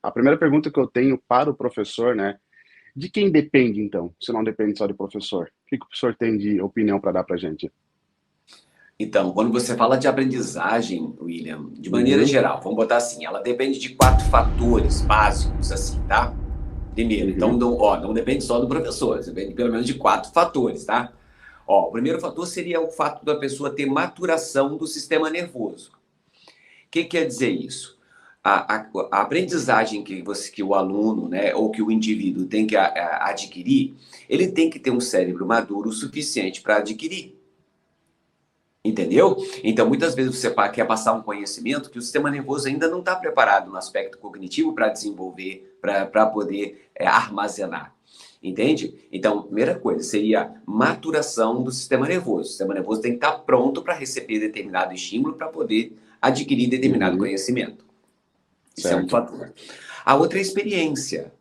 A primeira pergunta que eu tenho para o professor, né, de quem depende então, se não depende só do professor? O que que o professor tem de opinião para dar pra gente? Então, quando você fala de aprendizagem, William, de maneira Uhum, geral, vamos botar assim, ela depende de quatro fatores básicos, assim, tá? Primeiro, então, uhum, não depende só do professor, depende pelo menos de quatro fatores, tá? Ó, o primeiro fator seria o fato da pessoa ter maturação do sistema nervoso. O que quer dizer isso? A aprendizagem que o aluno, né, ou que o indivíduo tem que adquirir, ele tem que ter um cérebro maduro o suficiente para adquirir. Entendeu? Então, muitas vezes você quer passar um conhecimento que o sistema nervoso ainda não está preparado no aspecto cognitivo para desenvolver, para poder armazenar. Entende? Então, primeira coisa seria maturação do sistema nervoso. O sistema nervoso tem que estar pronto para receber determinado estímulo para poder adquirir determinado uhum, conhecimento. Isso é um certo. fator. A outra é a experiência,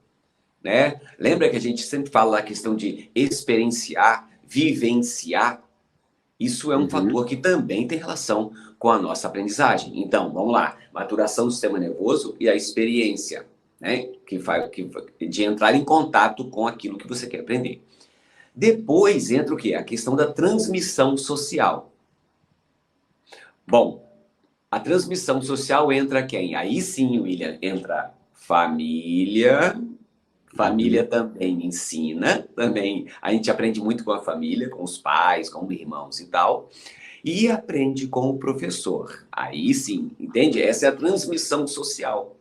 né? Lembra que a gente sempre fala da questão de experienciar, vivenciar? Isso é um Uhum, fator que também tem relação com a nossa aprendizagem. Então, vamos lá. Maturação do sistema nervoso e a experiência, né? De entrar em contato com aquilo que você quer aprender. Depois entra o quê? A questão da transmissão social. Bom, a transmissão social entra quem? Aí sim, William, entra família. Família uhum, também ensina, também a gente aprende muito com a família, com os pais, com os irmãos e tal. E aprende com o professor. Aí sim, entende? Essa é a transmissão social,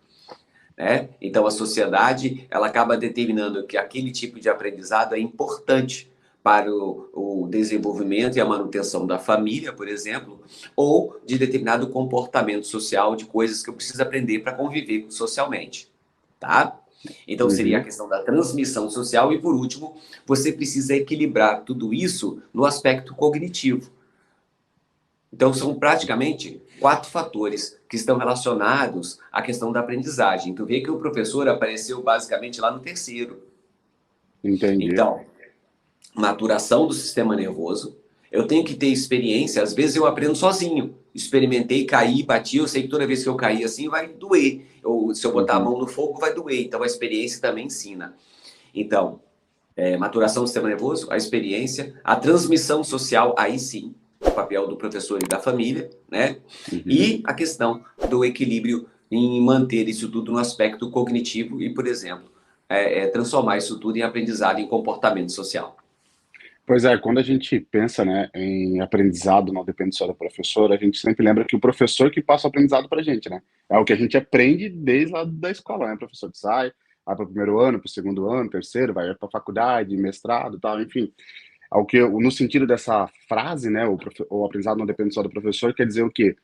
né? Então a sociedade ela acaba determinando que aquele tipo de aprendizado é importante para o desenvolvimento e a manutenção da família, por exemplo, ou de determinado comportamento social, de coisas que eu preciso aprender para conviver socialmente, tá? Então seria a uhum. questão da transmissão social e por último, você precisa equilibrar tudo isso no aspecto cognitivo. Então, são praticamente quatro fatores que estão relacionados à questão da aprendizagem. Tu vê que o professor apareceu basicamente lá no terceiro. Entendi. Então, maturação do sistema nervoso. Eu tenho que ter experiência. Às vezes eu aprendo sozinho. Experimentei, caí, bati. Eu sei que toda vez que eu cair assim vai doer. Ou se eu botar a Uhum. mão no fogo vai doer. Então, a experiência também ensina. Então, maturação do sistema nervoso, a experiência, a transmissão social, aí sim, o papel do professor e da família, né? Uhum. E a questão do equilíbrio em manter isso tudo no aspecto cognitivo e, por exemplo, transformar isso tudo em aprendizado em comportamento social. Pois é, quando a gente pensa, né, em aprendizado, não depende só do professor, a gente sempre lembra que o professor que passa o aprendizado pra gente, né? É o que a gente aprende desde lá da escola, né? O professor que sai, vai para o primeiro ano, para o segundo ano, terceiro, vai para faculdade, mestrado, tal, enfim. Ao que, no sentido dessa frase, né, o aprendizado não depende só do professor, quer dizer o quê?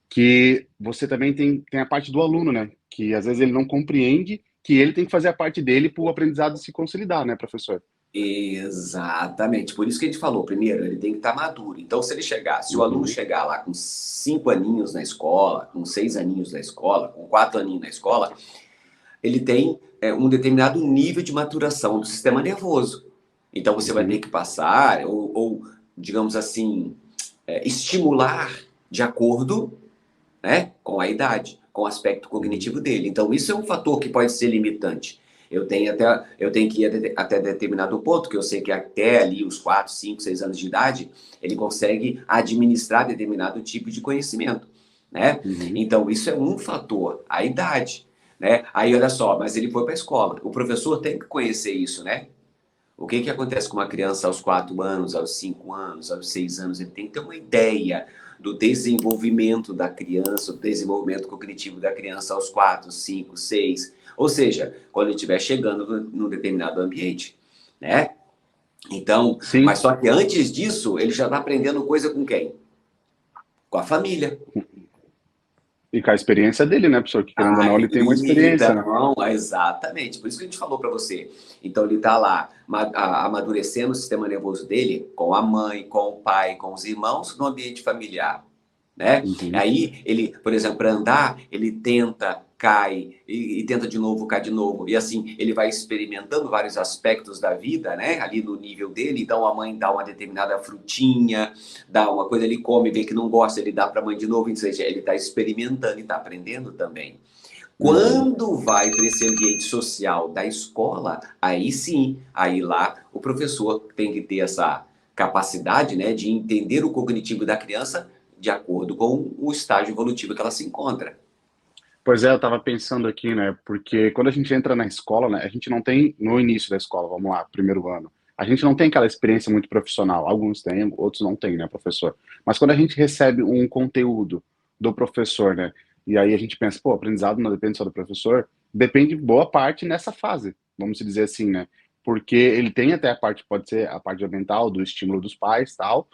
Que você também tem a parte do aluno, né? Que às vezes ele não compreende que ele tem que fazer a parte dele para o aprendizado se consolidar, né, professor? Exatamente. Por isso que a gente falou, primeiro, ele tem que estar maduro. Então, se o aluno Uhum, chegar lá com 5 aninhos na escola, com 6 aninhos na escola, com 4 aninhos na escola, ele tem um determinado nível de maturação do sistema nervoso. Então você vai ter uhum, que passar, digamos assim, estimular de acordo, né, com a idade, com o aspecto uhum. cognitivo dele. Então isso é um fator que pode ser limitante. Eu tenho que ir até determinado ponto, que eu sei que até ali os 4, 5, 6 anos de idade, ele consegue administrar determinado tipo de conhecimento, né? Uhum. Então isso é um fator, a idade, né? Aí olha só, mas ele foi para a escola. O professor tem que conhecer isso, né? O que acontece com uma criança aos 4 anos, aos 5 anos, aos 6 anos? Ele tem que ter uma ideia do desenvolvimento da criança, do desenvolvimento cognitivo da criança aos 4, 5, 6. Ou seja, quando ele estiver chegando num determinado ambiente, né? Então, Sim, mas só que antes disso, ele já está aprendendo coisa com quem? Com a família. e com a experiência dele, né, professor? Que querendo ou não, Aí, ele tem uma experiência, né? então, exatamente. Por isso que a gente falou para você. Então, ele está lá amadurecendo o sistema nervoso dele com a mãe, com o pai, com os irmãos no ambiente familiar, né? Uhum. Aí, ele, por exemplo, para andar, ele tenta, cai, e tenta de novo, cai de novo. E assim, ele vai experimentando vários aspectos da vida, né? Ali no nível dele. Então, a mãe dá uma determinada frutinha, dá uma coisa, ele come, vê que não gosta, ele dá para a mãe de novo. Ou seja, ele está experimentando e está aprendendo também. Uhum. Quando vai para esse ambiente social da escola, aí sim, aí lá o professor tem que ter essa capacidade, né, de entender o cognitivo da criança de acordo com o estágio evolutivo que ela se encontra. Pois é, eu estava pensando aqui, né? Porque quando a gente entra na escola, né? A gente não tem, no início da escola, vamos lá, primeiro ano, a gente não tem aquela experiência muito profissional. Alguns têm, outros não têm, né, professor? Mas quando a gente recebe um conteúdo do professor, né? E aí a gente pensa, pô, aprendizado não depende só do professor, depende boa parte nessa fase, vamos dizer assim, né? Porque ele tem até a parte, pode ser a parte ambiental, do estímulo dos pais, tal,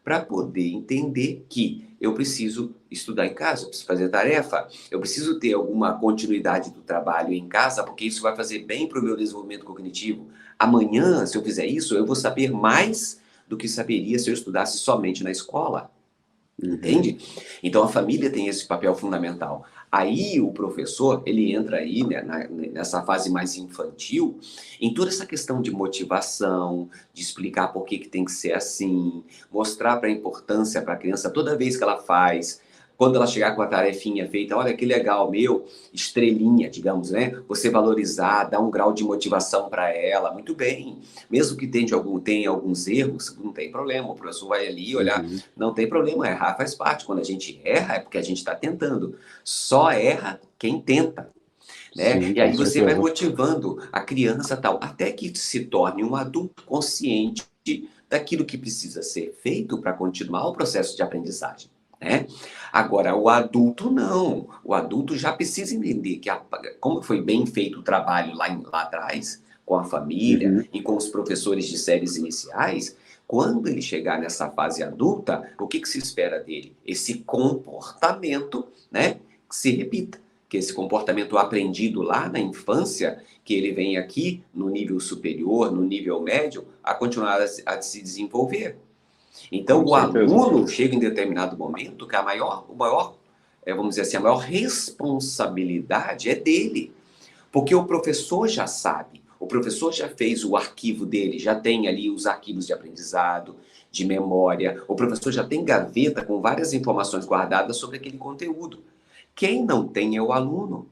Para poder entender que eu preciso estudar em casa, eu preciso fazer tarefa, eu preciso ter alguma continuidade do trabalho em casa, porque isso vai fazer bem para o meu desenvolvimento cognitivo. Amanhã, se eu fizer isso, eu vou saber mais do que saberia se eu estudasse somente na escola. uhum, Entende? Então a família tem esse papel fundamental. Aí o professor, ele entra aí, né, nessa fase mais infantil, em toda essa questão de motivação, de explicar por que que tem que ser assim, mostrar para a importância para a criança toda vez que ela faz, quando ela chegar com a tarefinha feita, olha que legal, meu, estrelinha, digamos, né? Você valorizar, dar um grau de motivação para ela, muito bem. Mesmo que tenha alguns erros, não tem problema, o professor vai ali olhar, uhum. não tem problema, errar faz parte. Quando a gente erra é porque a gente está tentando. Só erra quem tenta, né? Sim, E com aí você vai certeza. motivando a criança tal, até que se torne um adulto consciente daquilo que precisa ser feito para continuar o processo de aprendizagem, né? Agora, o adulto não. O adulto já precisa entender que, como foi bem feito o trabalho lá atrás, com a família Uhum. e com os professores de séries iniciais, quando ele chegar nessa fase adulta, o que que se espera dele? Esse comportamento, né, que se repita, que esse comportamento aprendido lá na infância, que ele vem aqui no nível superior, no nível médio, a continuar a se desenvolver. Então, Com o certeza. aluno chega em determinado momento que vamos dizer assim, a maior responsabilidade é dele. Porque o professor já sabe, o professor já fez o arquivo dele, já tem ali os arquivos de aprendizado, de memória, o professor já tem gaveta com várias informações guardadas sobre aquele conteúdo. Quem não tem é o aluno.